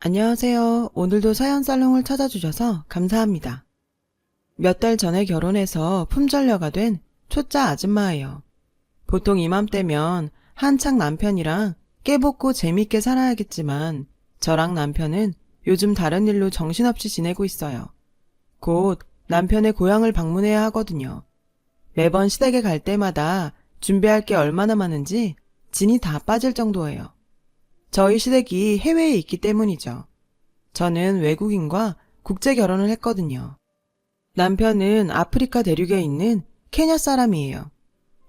안녕하세요. 오늘도 사연 살롱을 찾아주셔서 감사합니다. 몇 달 전에 결혼해서 품절녀가 된 초짜 아줌마예요. 보통 이맘때면 한창 남편이랑 깨볶고 재밌게 살아야겠지만 저랑 남편은 요즘 다른 일로 정신없이 지내고 있어요. 곧 남편의 고향을 방문해야 하거든요. 매번 시댁에 갈 때마다 준비할 게 얼마나 많은지 진이 다 빠질 정도예요. 저희 시댁이 해외에 있기 때문이죠. 저는 외국인과 국제 결혼을 했거든요. 남편은 아프리카 대륙에 있는 케냐 사람이에요.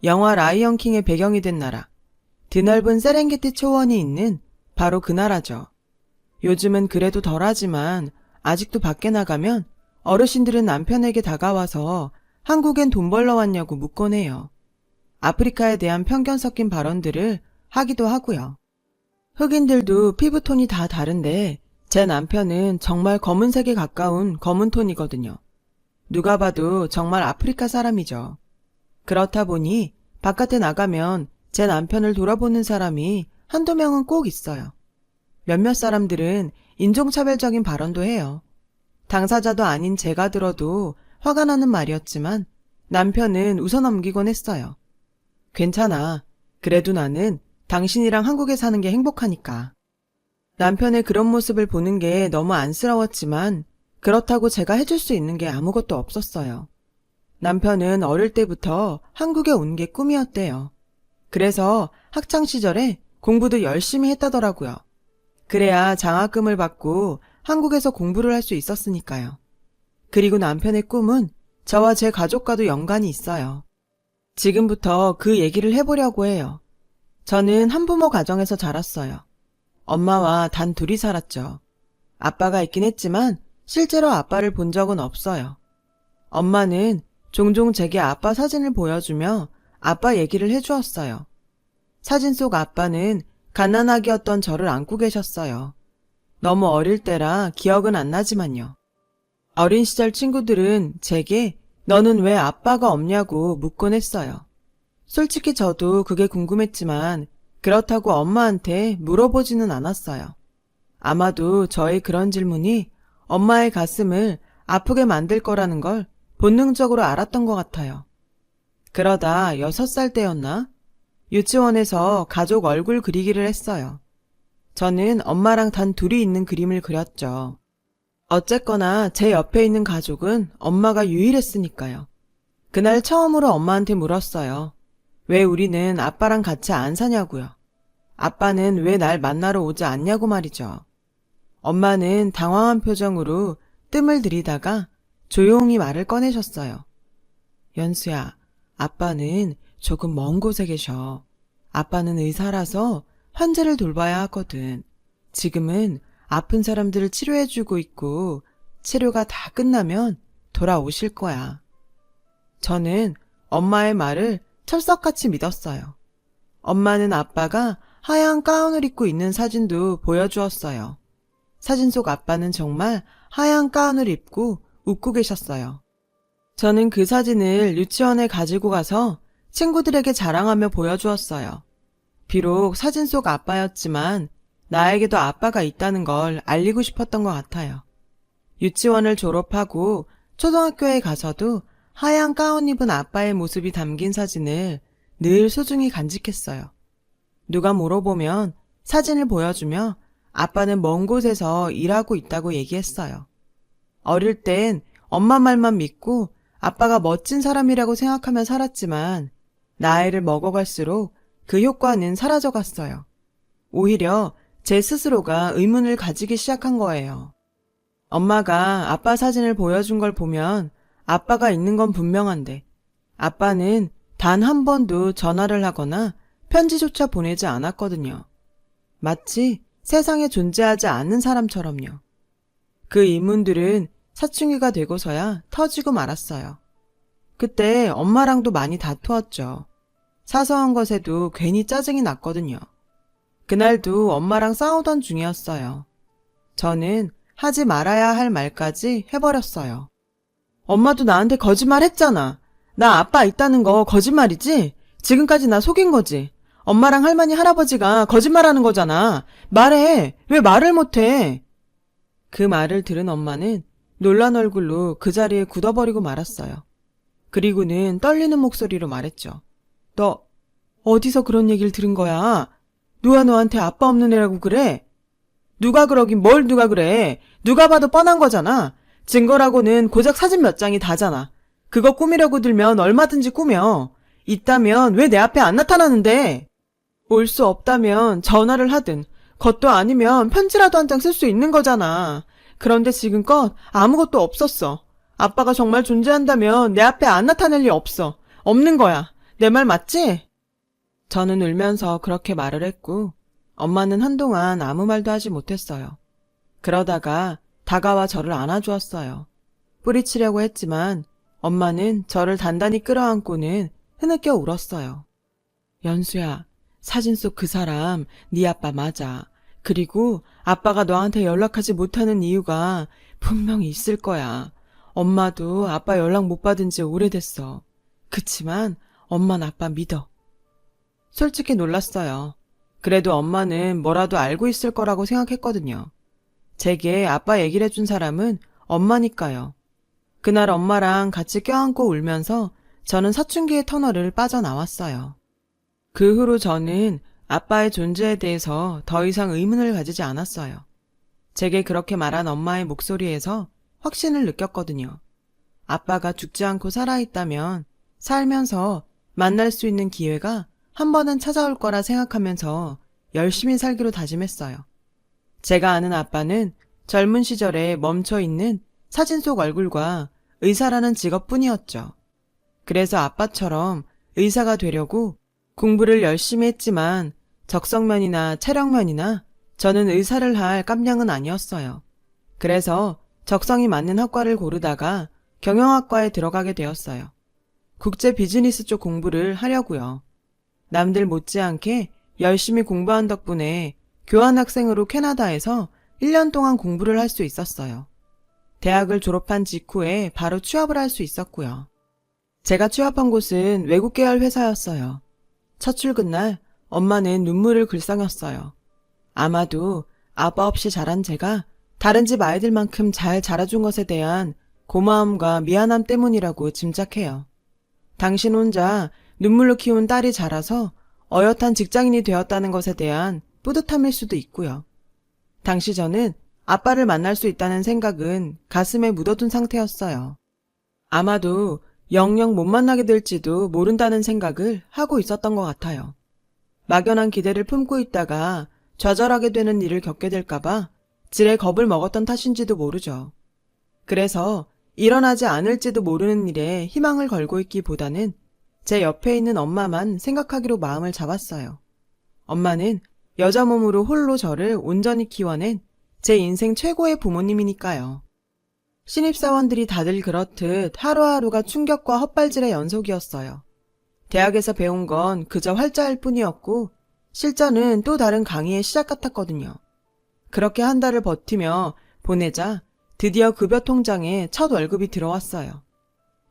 영화 라이언 킹의 배경이 된 나라, 드넓은 세렝게티 초원이 있는 바로 그 나라죠. 요즘은 그래도 덜하지만 아직도 밖에 나가면 어르신들은 남편에게 다가와서 한국엔 돈 벌러 왔냐고 묻곤 해요. 아프리카에 대한 편견 섞인 발언들을 하기도 하고요. 흑인들도 피부톤이 다 다른데 제 남편은 정말 검은색에 가까운 검은 톤이거든요. 누가 봐도 정말 아프리카 사람이죠. 그렇다 보니 바깥에 나가면 제 남편을 돌아보는 사람이 한두 명은 꼭 있어요. 몇몇 사람들은 인종차별적인 발언도 해요. 당사자도 아닌 제가 들어도 화가 나는 말이었지만 남편은 웃어넘기곤 했어요. 괜찮아. 그래도 나는 당신이랑 한국에 사는 게 행복하니까. 남편의 그런 모습을 보는 게 너무 안쓰러웠지만 그렇다고 제가 해줄 수 있는 게 아무것도 없었어요. 남편은 어릴 때부터 한국에 온 게 꿈이었대요. 그래서 학창시절에 공부도 열심히 했다더라고요. 그래야 장학금을 받고 한국에서 공부를 할 수 있었으니까요. 그리고 남편의 꿈은 저와 제 가족과도 연관이 있어요. 지금부터 그 얘기를 해보려고 해요. 저는 한부모 가정에서 자랐어요. 엄마와 단 둘이 살았죠. 아빠가 있긴 했지만 실제로 아빠를 본 적은 없어요. 엄마는 종종 제게 아빠 사진을 보여주며 아빠 얘기를 해주었어요. 사진 속 아빠는 갓난아기였던 저를 안고 계셨어요. 너무 어릴 때라 기억은 안 나지만요. 어린 시절 친구들은 제게 너는 왜 아빠가 없냐고 묻곤 했어요. 솔직히 저도 그게 궁금했지만 그렇다고 엄마한테 물어보지는 않았어요. 아마도 저의 그런 질문이 엄마의 가슴을 아프게 만들 거라는 걸 본능적으로 알았던 것 같아요. 그러다 6살 때였나? 유치원에서 가족 얼굴 그리기를 했어요. 저는 엄마랑 단 둘이 있는 그림을 그렸죠. 어쨌거나 제 옆에 있는 가족은 엄마가 유일했으니까요. 그날 처음으로 엄마한테 물었어요. 왜 우리는 아빠랑 같이 안 사냐고요. 아빠는 왜 날 만나러 오지 않냐고 말이죠. 엄마는 당황한 표정으로 뜸을 들이다가 조용히 말을 꺼내셨어요. 연수야, 아빠는 조금 먼 곳에 계셔. 아빠는 의사라서 환자를 돌봐야 하거든. 지금은 아픈 사람들을 치료해주고 있고 치료가 다 끝나면 돌아오실 거야. 저는 엄마의 말을 철석같이 믿었어요. 엄마는 아빠가 하얀 가운을 입고 있는 사진도 보여주었어요. 사진 속 아빠는 정말 하얀 가운을 입고 웃고 계셨어요. 저는 그 사진을 유치원에 가지고 가서 친구들에게 자랑하며 보여주었어요. 비록 사진 속 아빠였지만 나에게도 아빠가 있다는 걸 알리고 싶었던 것 같아요. 유치원을 졸업하고 초등학교에 가서도 하얀 가운 입은 아빠의 모습이 담긴 사진을 늘 소중히 간직했어요. 누가 물어보면 사진을 보여주며 아빠는 먼 곳에서 일하고 있다고 얘기했어요. 어릴 땐 엄마 말만 믿고 아빠가 멋진 사람이라고 생각하며 살았지만 나이를 먹어갈수록 그 효과는 사라져갔어요. 오히려 제 스스로가 의문을 가지기 시작한 거예요. 엄마가 아빠 사진을 보여준 걸 보면 아빠가 있는 건 분명한데 아빠는 단 한 번도 전화를 하거나 편지조차 보내지 않았거든요. 마치 세상에 존재하지 않는 사람처럼요. 그 의문들은 사춘기가 되고서야 터지고 말았어요. 그때 엄마랑도 많이 다투었죠. 사소한 것에도 괜히 짜증이 났거든요. 그날도 엄마랑 싸우던 중이었어요. 저는 하지 말아야 할 말까지 해버렸어요. 엄마도 나한테 거짓말 했잖아. 나 아빠 있다는 거 거짓말이지? 지금까지 나 속인 거지? 엄마랑 할머니 할아버지가 거짓말하는 거잖아. 말해. 왜 말을 못해? 그 말을 들은 엄마는 놀란 얼굴로 그 자리에 굳어버리고 말았어요. 그리고는 떨리는 목소리로 말했죠. 너 어디서 그런 얘기를 들은 거야? 누가 너한테 아빠 없는 애라고 그래? 누가 그러긴 뭘 누가 그래. 누가 봐도 뻔한 거잖아. 증거라고는 고작 사진 몇 장이 다잖아. 그거 꾸미려고 들면 얼마든지 꾸며. 있다면 왜 내 앞에 안 나타나는데? 올 수 없다면 전화를 하든 것도 아니면 편지라도 한 장 쓸 수 있는 거잖아. 그런데 지금껏 아무것도 없었어. 아빠가 정말 존재한다면 내 앞에 안 나타날 리 없어. 없는 거야. 내 말 맞지? 저는 울면서 그렇게 말을 했고 엄마는 한동안 아무 말도 하지 못했어요. 그러다가 다가와 저를 안아주었어요. 뿌리치려고 했지만 엄마는 저를 단단히 끌어안고는 흐느껴 울었어요. 연수야, 사진 속 그 사람 네 아빠 맞아. 그리고 아빠가 너한테 연락하지 못하는 이유가 분명히 있을 거야. 엄마도 아빠 연락 못 받은 지 오래됐어. 그치만 엄마는 아빠 믿어. 솔직히 놀랐어요. 그래도 엄마는 뭐라도 알고 있을 거라고 생각했거든요. 제게 아빠 얘기를 해준 사람은 엄마니까요. 그날 엄마랑 같이 껴안고 울면서 저는 사춘기의 터널을 빠져나왔어요. 그 후로 저는 아빠의 존재에 대해서 더 이상 의문을 가지지 않았어요. 제게 그렇게 말한 엄마의 목소리에서 확신을 느꼈거든요. 아빠가 죽지 않고 살아있다면 살면서 만날 수 있는 기회가 한 번은 찾아올 거라 생각하면서 열심히 살기로 다짐했어요. 제가 아는 아빠는 젊은 시절에 멈춰있는 사진 속 얼굴과 의사라는 직업뿐이었죠. 그래서 아빠처럼 의사가 되려고 공부를 열심히 했지만 적성면이나 체력면이나 저는 의사를 할 깜냥은 아니었어요. 그래서 적성이 맞는 학과를 고르다가 경영학과에 들어가게 되었어요. 국제 비즈니스 쪽 공부를 하려고요. 남들 못지않게 열심히 공부한 덕분에 교환학생으로 캐나다에서 1년 동안 공부를 할 수 있었어요. 대학을 졸업한 직후에 바로 취업을 할 수 있었고요. 제가 취업한 곳은 외국 계열 회사였어요. 첫 출근 날 엄마는 눈물을 글썽였어요. 아마도 아빠 없이 자란 제가 다른 집 아이들만큼 잘 자라준 것에 대한 고마움과 미안함 때문이라고 짐작해요. 당신 혼자 눈물로 키운 딸이 자라서 어엿한 직장인이 되었다는 것에 대한 뿌듯함일 수도 있고요. 당시 저는 아빠를 만날 수 있다는 생각은 가슴에 묻어둔 상태였어요. 아마도 영영 못 만나게 될지도 모른다는 생각을 하고 있었던 것 같아요. 막연한 기대를 품고 있다가 좌절하게 되는 일을 겪게 될까봐 지레 겁을 먹었던 탓인지도 모르죠. 그래서 일어나지 않을지도 모르는 일에 희망을 걸고 있기보다는 제 옆에 있는 엄마만 생각하기로 마음을 잡았어요. 엄마는 여자 몸으로 홀로 저를 온전히 키워낸 제 인생 최고의 부모님이니까요. 신입사원들이 다들 그렇듯 하루하루가 충격과 헛발질의 연속이었어요. 대학에서 배운 건 그저 활자일 뿐이었고 실전은 또 다른 강의의 시작 같았거든요. 그렇게 한 달을 버티며 보내자 드디어 급여 통장에 첫 월급이 들어왔어요.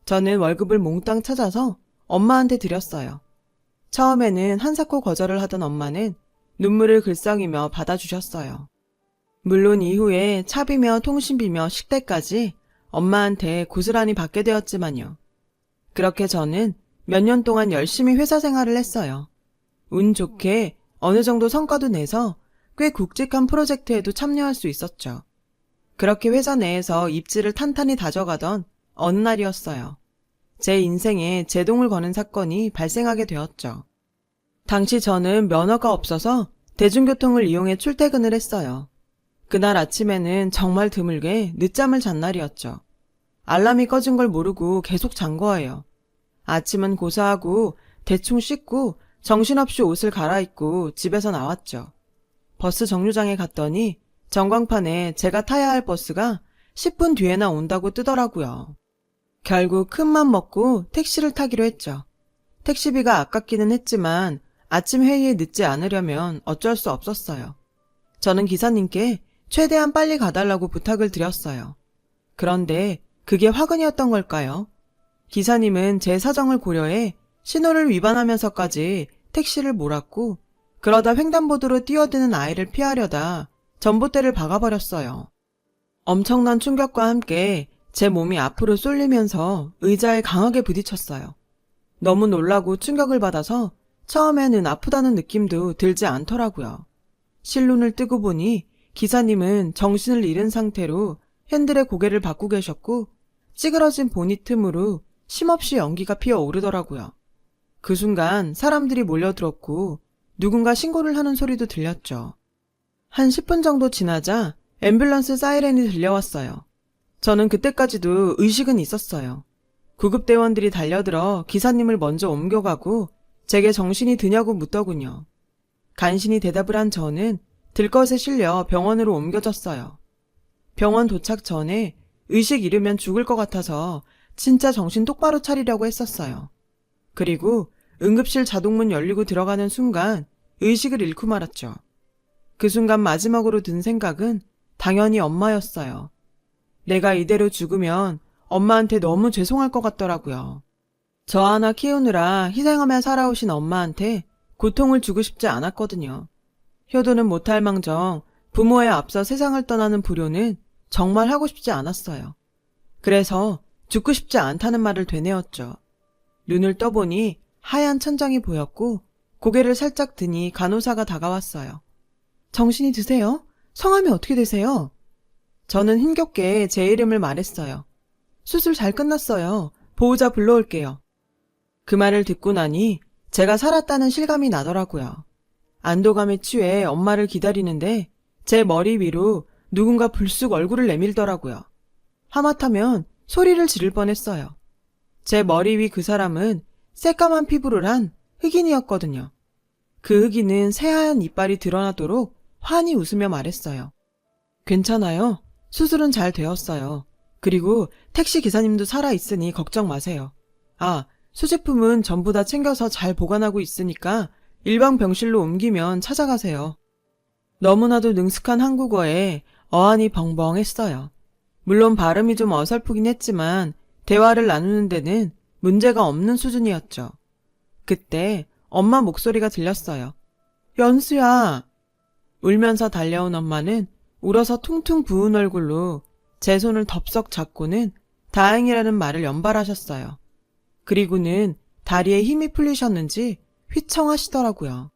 저는 월급을 몽땅 찾아서 엄마한테 드렸어요. 처음에는 한사코 거절을 하던 엄마는 눈물을 글썽이며 받아주셨어요. 물론 이후에 차비며 통신비며 식대까지 엄마한테 고스란히 받게 되었지만요. 그렇게 저는 몇 년 동안 열심히 회사 생활을 했어요. 운 좋게 어느 정도 성과도 내서 꽤 굵직한 프로젝트에도 참여할 수 있었죠. 그렇게 회사 내에서 입지를 탄탄히 다져가던 어느 날이었어요. 제 인생에 제동을 거는 사건이 발생하게 되었죠. 당시 저는 면허가 없어서 대중교통을 이용해 출퇴근을 했어요. 그날 아침에는 정말 드물게 늦잠을 잔 날이었죠. 알람이 꺼진 걸 모르고 계속 잔 거예요. 아침은 고사하고 대충 씻고 정신없이 옷을 갈아입고 집에서 나왔죠. 버스 정류장에 갔더니 전광판에 제가 타야 할 버스가 10분 뒤에나 온다고 뜨더라고요. 결국 큰맘 먹고 택시를 타기로 했죠. 택시비가 아깝기는 했지만 아침 회의에 늦지 않으려면 어쩔 수 없었어요. 저는 기사님께 최대한 빨리 가달라고 부탁을 드렸어요. 그런데 그게 화근이었던 걸까요? 기사님은 제 사정을 고려해 신호를 위반하면서까지 택시를 몰았고 그러다 횡단보도로 뛰어드는 아이를 피하려다 전봇대를 박아버렸어요. 엄청난 충격과 함께 제 몸이 앞으로 쏠리면서 의자에 강하게 부딪혔어요. 너무 놀라고 충격을 받아서 처음에는 아프다는 느낌도 들지 않더라고요. 실눈을 뜨고 보니 기사님은 정신을 잃은 상태로 핸들에 고개를 받고 계셨고 찌그러진 보닛 틈으로 쉼없이 연기가 피어오르더라고요. 그 순간 사람들이 몰려들었고 누군가 신고를 하는 소리도 들렸죠. 한 10분 정도 지나자 앰뷸런스 사이렌이 들려왔어요. 저는 그때까지도 의식은 있었어요. 구급대원들이 달려들어 기사님을 먼저 옮겨가고 제게 정신이 드냐고 묻더군요. 간신히 대답을 한 저는 들것에 실려 병원으로 옮겨졌어요. 병원 도착 전에 의식 잃으면 죽을 것 같아서 진짜 정신 똑바로 차리려고 했었어요. 그리고 응급실 자동문 열리고 들어가는 순간 의식을 잃고 말았죠. 그 순간 마지막으로 든 생각은 당연히 엄마였어요. 내가 이대로 죽으면 엄마한테 너무 죄송할 것 같더라고요. 저 하나 키우느라 희생하며 살아오신 엄마한테 고통을 주고 싶지 않았거든요. 효도는 못할 망정 부모에 앞서 세상을 떠나는 불효는 정말 하고 싶지 않았어요. 그래서 죽고 싶지 않다는 말을 되뇌었죠. 눈을 떠보니 하얀 천장이 보였고 고개를 살짝 드니 간호사가 다가왔어요. 정신이 드세요? 성함이 어떻게 되세요? 저는 힘겹게 제 이름을 말했어요. 수술 잘 끝났어요. 보호자 불러올게요. 그 말을 듣고 나니 제가 살았다는 실감이 나더라고요. 안도감에 취해 엄마를 기다리는데 제 머리 위로 누군가 불쑥 얼굴을 내밀더라고요. 하마터면 소리를 지를 뻔했어요. 제 머리 위 그 사람은 새까만 피부를 한 흑인이었거든요. 그 흑인은 새하얀 이빨이 드러나도록 환히 웃으며 말했어요. 괜찮아요. 수술은 잘 되었어요. 그리고 택시 기사님도 살아있으니 걱정 마세요. 아, 수제품은 전부 다 챙겨서 잘 보관하고 있으니까 일반 병실로 옮기면 찾아가세요. 너무나도 능숙한 한국어에 어안이 벙벙했어요. 물론 발음이 좀 어설프긴 했지만 대화를 나누는 데는 문제가 없는 수준이었죠. 그때 엄마 목소리가 들렸어요. 연수야. 울면서 달려온 엄마는 울어서 퉁퉁 부은 얼굴로 제 손을 덥석 잡고는 다행이라는 말을 연발하셨어요. 그리고는 다리에 힘이 풀리셨는지 휘청하시더라고요.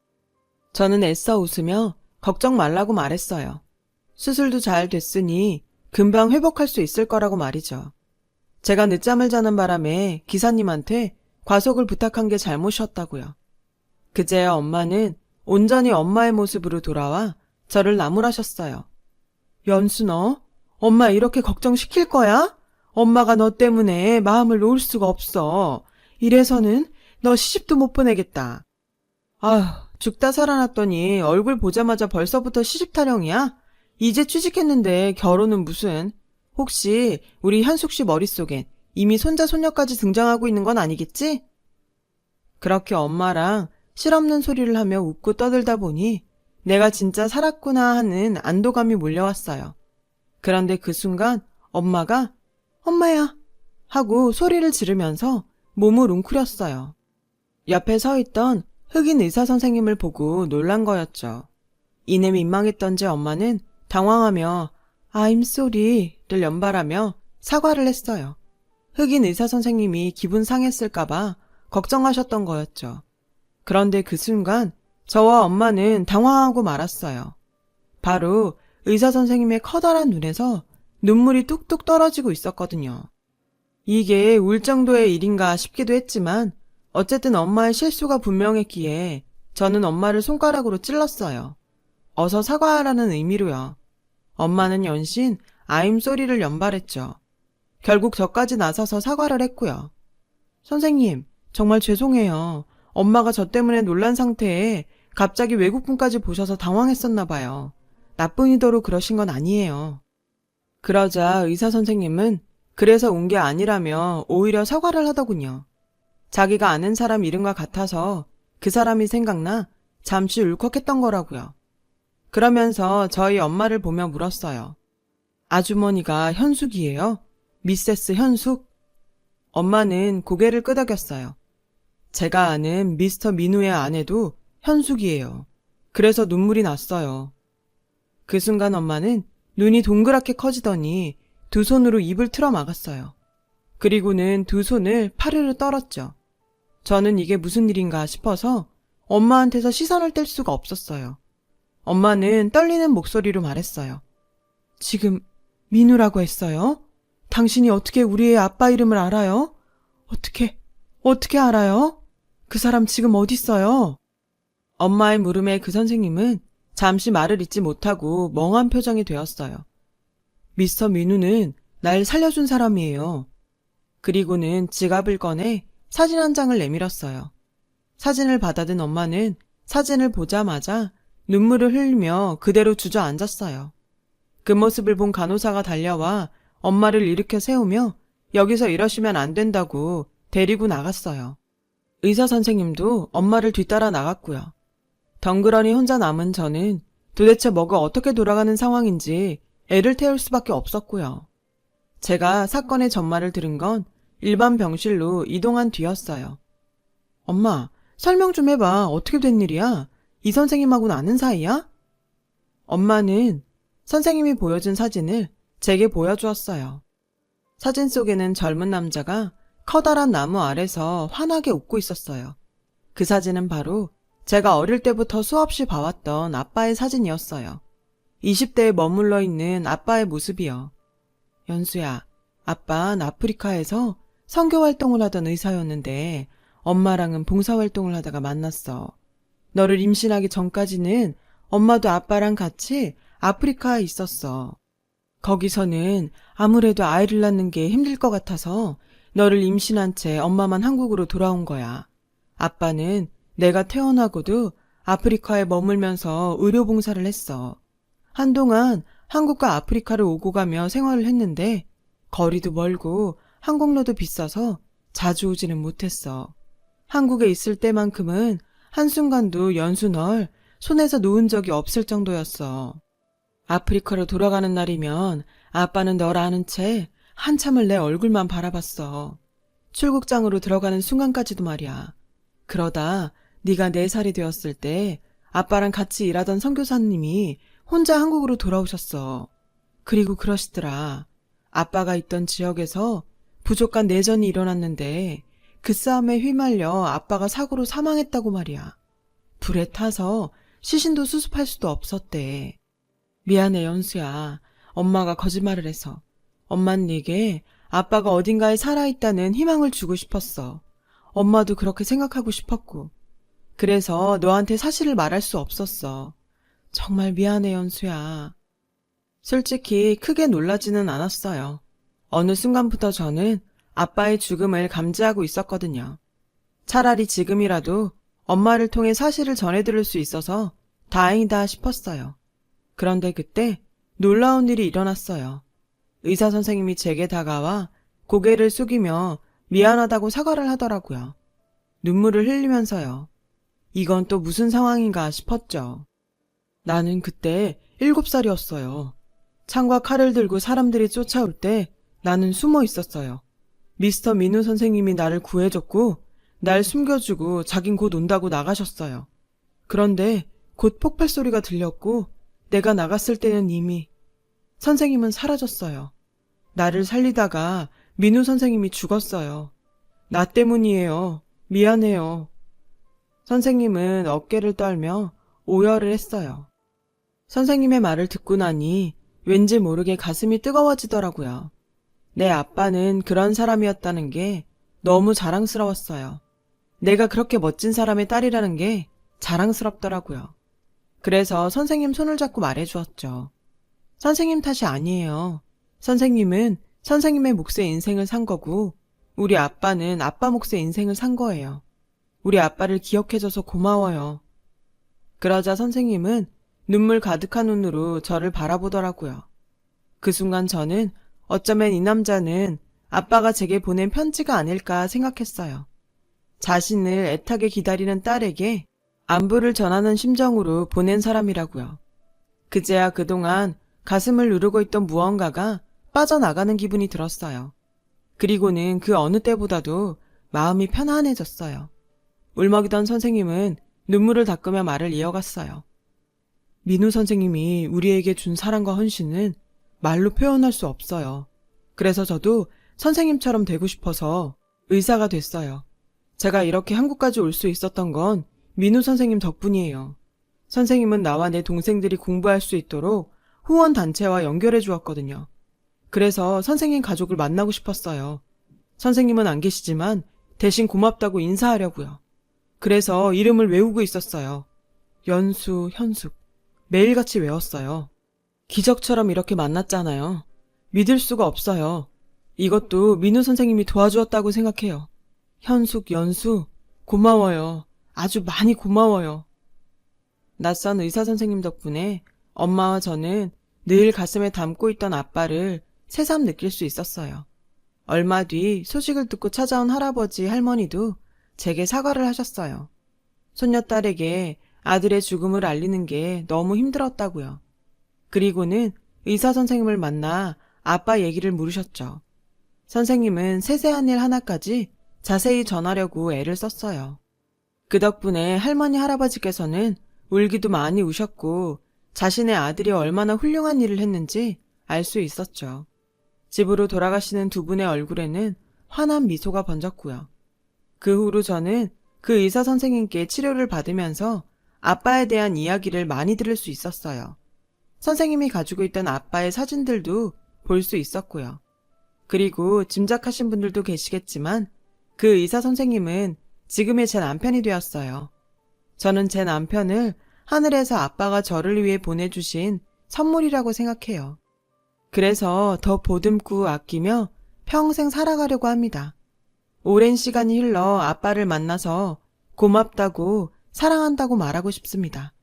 저는 애써 웃으며 걱정 말라고 말했어요. 수술도 잘 됐으니 금방 회복할 수 있을 거라고 말이죠. 제가 늦잠을 자는 바람에 기사님한테 과속을 부탁한 게 잘못이었다고요. 그제야 엄마는 온전히 엄마의 모습으로 돌아와 저를 나무라셨어요. 연수 너? 엄마 이렇게 걱정시킬 거야? 엄마가 너 때문에 마음을 놓을 수가 없어. 이래서는 너 시집도 못 보내겠다. 아휴, 죽다 살아났더니 얼굴 보자마자 벌써부터 시집 타령이야? 이제 취직했는데 결혼은 무슨. 혹시 우리 현숙 씨 머릿속엔 이미 손자 손녀까지 등장하고 있는 건 아니겠지? 그렇게 엄마랑 실없는 소리를 하며 웃고 떠들다 보니 내가 진짜 살았구나 하는 안도감이 몰려왔어요. 그런데 그 순간 엄마가 엄마야 하고 소리를 지르면서 몸을 웅크렸어요. 옆에 서 있던 흑인 의사 선생님을 보고 놀란 거였죠. 이내 민망했던 제 엄마는 당황하며 I'm sorry를 연발하며 사과를 했어요. 흑인 의사 선생님이 기분 상했을까봐 걱정하셨던 거였죠. 그런데 그 순간 저와 엄마는 당황하고 말았어요. 바로 의사 선생님의 커다란 눈에서 눈물이 뚝뚝 떨어지고 있었거든요. 이게 울 정도의 일인가 싶기도 했지만 어쨌든 엄마의 실수가 분명했기에 저는 엄마를 손가락으로 찔렀어요. 어서 사과하라는 의미로요. 엄마는 연신 I'm sorry를 연발했죠. 결국 저까지 나서서 사과를 했고요. 선생님, 정말 죄송해요. 엄마가 저 때문에 놀란 상태에 갑자기 외국분까지 보셔서 당황했었나 봐요. 나쁜 의도로 그러신 건 아니에요. 그러자 의사 선생님은 그래서 운 게 아니라며 오히려 사과를 하더군요. 자기가 아는 사람 이름과 같아서 그 사람이 생각나 잠시 울컥했던 거라고요. 그러면서 저희 엄마를 보며 물었어요. 아주머니가 현숙이에요? 미세스 현숙? 엄마는 고개를 끄덕였어요. 제가 아는 미스터 민우의 아내도 현숙이에요. 그래서 눈물이 났어요. 그 순간 엄마는 눈이 동그랗게 커지더니 두 손으로 입을 틀어 막았어요. 그리고는 두 손을 파르르 떨었죠. 저는 이게 무슨 일인가 싶어서 엄마한테서 시선을 뗄 수가 없었어요. 엄마는 떨리는 목소리로 말했어요. 지금 민우라고 했어요? 당신이 어떻게 우리의 아빠 이름을 알아요? 어떻게 알아요? 그 사람 지금 어딨어요? 엄마의 물음에 그 선생님은 잠시 말을 잇지 못하고 멍한 표정이 되었어요. 미스터 민우는 날 살려준 사람이에요. 그리고는 지갑을 꺼내 사진 한 장을 내밀었어요. 사진을 받아든 엄마는 사진을 보자마자 눈물을 흘리며 그대로 주저앉았어요. 그 모습을 본 간호사가 달려와 엄마를 일으켜 세우며 여기서 이러시면 안 된다고 데리고 나갔어요. 의사 선생님도 엄마를 뒤따라 나갔고요. 덩그러니 혼자 남은 저는 도대체 뭐가 어떻게 돌아가는 상황인지 애를 태울 수밖에 없었고요. 제가 사건의 전말을 들은 건 일반 병실로 이동한 뒤였어요. 엄마, 설명 좀 해봐. 어떻게 된 일이야? 이 선생님하고는 아는 사이야? 엄마는 선생님이 보여준 사진을 제게 보여주었어요. 사진 속에는 젊은 남자가 커다란 나무 아래서 환하게 웃고 있었어요. 그 사진은 바로 제가 어릴 때부터 수없이 봐왔던 아빠의 사진이었어요. 20대에 머물러 있는 아빠의 모습이요. 연수야, 아빠는 아프리카에서 선교활동을 하던 의사였는데 엄마랑은 봉사활동을 하다가 만났어. 너를 임신하기 전까지는 엄마도 아빠랑 같이 아프리카에 있었어. 거기서는 아무래도 아이를 낳는 게 힘들 것 같아서 너를 임신한 채 엄마만 한국으로 돌아온 거야. 아빠는 내가 태어나고도 아프리카에 머물면서 의료봉사를 했어. 한동안 한국과 아프리카를 오고 가며 생활을 했는데 거리도 멀고 항공료도 비싸서 자주 오지는 못했어. 한국에 있을 때만큼은 한순간도 연수 널 손에서 놓은 적이 없을 정도였어. 아프리카로 돌아가는 날이면 아빠는 널 아는 채 한참을 내 얼굴만 바라봤어. 출국장으로 들어가는 순간까지도 말이야. 그러다 네가 4살이 되었을 때 아빠랑 같이 일하던 선교사님이 혼자 한국으로 돌아오셨어. 그리고 그러시더라. 아빠가 있던 지역에서 부족한 내전이 일어났는데 그 싸움에 휘말려 아빠가 사고로 사망했다고 말이야. 불에 타서 시신도 수습할 수도 없었대. 미안해 연수야. 엄마가 거짓말을 해서. 엄만 네게 아빠가 어딘가에 살아있다는 희망을 주고 싶었어. 엄마도 그렇게 생각하고 싶었고. 그래서 너한테 사실을 말할 수 없었어. 정말 미안해 연수야. 솔직히 크게 놀라지는 않았어요. 어느 순간부터 저는 아빠의 죽음을 감지하고 있었거든요. 차라리 지금이라도 엄마를 통해 사실을 전해들을 수 있어서 다행이다 싶었어요. 그런데 그때 놀라운 일이 일어났어요. 의사 선생님이 제게 다가와 고개를 숙이며 미안하다고 사과를 하더라고요. 눈물을 흘리면서요. 이건 또 무슨 상황인가 싶었죠. 나는 그때 7살이었어요. 창과 칼을 들고 사람들이 쫓아올 때 나는 숨어 있었어요. 미스터 민우 선생님이 나를 구해줬고 날 숨겨주고 자긴 곧 온다고 나가셨어요. 그런데 곧 폭발 소리가 들렸고 내가 나갔을 때는 이미 선생님은 사라졌어요. 나를 살리다가 민우 선생님이 죽었어요. 나 때문이에요. 미안해요. 선생님은 어깨를 떨며 오열을 했어요. 선생님의 말을 듣고 나니 왠지 모르게 가슴이 뜨거워지더라고요. 내 아빠는 그런 사람이었다는 게 너무 자랑스러웠어요. 내가 그렇게 멋진 사람의 딸이라는 게 자랑스럽더라고요. 그래서 선생님 손을 잡고 말해주었죠. 선생님 탓이 아니에요. 선생님은 선생님의 몫의 인생을 산 거고 우리 아빠는 아빠 몫의 인생을 산 거예요. 우리 아빠를 기억해줘서 고마워요. 그러자 선생님은 눈물 가득한 눈으로 저를 바라보더라고요. 그 순간 저는 어쩌면 이 남자는 아빠가 제게 보낸 편지가 아닐까 생각했어요. 자신을 애타게 기다리는 딸에게 안부를 전하는 심정으로 보낸 사람이라고요. 그제야 그동안 가슴을 누르고 있던 무언가가 빠져나가는 기분이 들었어요. 그리고는 그 어느 때보다도 마음이 편안해졌어요. 울먹이던 선생님은 눈물을 닦으며 말을 이어갔어요. 민우 선생님이 우리에게 준 사랑과 헌신은 말로 표현할 수 없어요. 그래서 저도 선생님처럼 되고 싶어서 의사가 됐어요. 제가 이렇게 한국까지 올 수 있었던 건 민우 선생님 덕분이에요. 선생님은 나와 내 동생들이 공부할 수 있도록 후원단체와 연결해 주었거든요. 그래서 선생님 가족을 만나고 싶었어요. 선생님은 안 계시지만 대신 고맙다고 인사하려고요. 그래서 이름을 외우고 있었어요. 연수, 현숙. 매일같이 외웠어요. 기적처럼 이렇게 만났잖아요. 믿을 수가 없어요. 이것도 민우 선생님이 도와주었다고 생각해요. 현숙, 연수, 고마워요. 아주 많이 고마워요. 낯선 의사 선생님 덕분에 엄마와 저는 늘 가슴에 담고 있던 아빠를 새삼 느낄 수 있었어요. 얼마 뒤 소식을 듣고 찾아온 할아버지, 할머니도 제게 사과를 하셨어요. 손녀딸에게 아들의 죽음을 알리는 게 너무 힘들었다고요. 그리고는 의사 선생님을 만나 아빠 얘기를 물으셨죠. 선생님은 세세한 일 하나까지 자세히 전하려고 애를 썼어요. 그 덕분에 할머니, 할아버지께서는 울기도 많이 우셨고 자신의 아들이 얼마나 훌륭한 일을 했는지 알 수 있었죠. 집으로 돌아가시는 두 분의 얼굴에는 환한 미소가 번졌고요. 그 후로 저는 그 의사 선생님께 치료를 받으면서 아빠에 대한 이야기를 많이 들을 수 있었어요. 선생님이 가지고 있던 아빠의 사진들도 볼 수 있었고요. 그리고 짐작하신 분들도 계시겠지만 그 의사 선생님은 지금의 제 남편이 되었어요. 저는 제 남편을 하늘에서 아빠가 저를 위해 보내주신 선물이라고 생각해요. 그래서 더 보듬고 아끼며 평생 살아가려고 합니다. 오랜 시간이 흘러 아빠를 만나서 고맙다고 사랑한다고 말하고 싶습니다.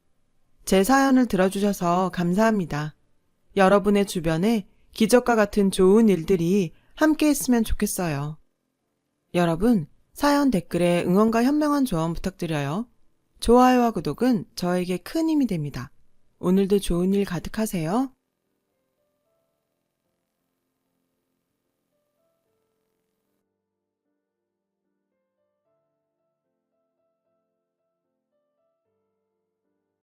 제 사연을 들어주셔서 감사합니다. 여러분의 주변에 기적과 같은 좋은 일들이 함께 했으면 좋겠어요. 여러분, 사연 댓글에 응원과 현명한 조언 부탁드려요. 좋아요와 구독은 저에게 큰 힘이 됩니다. 오늘도 좋은 일 가득하세요.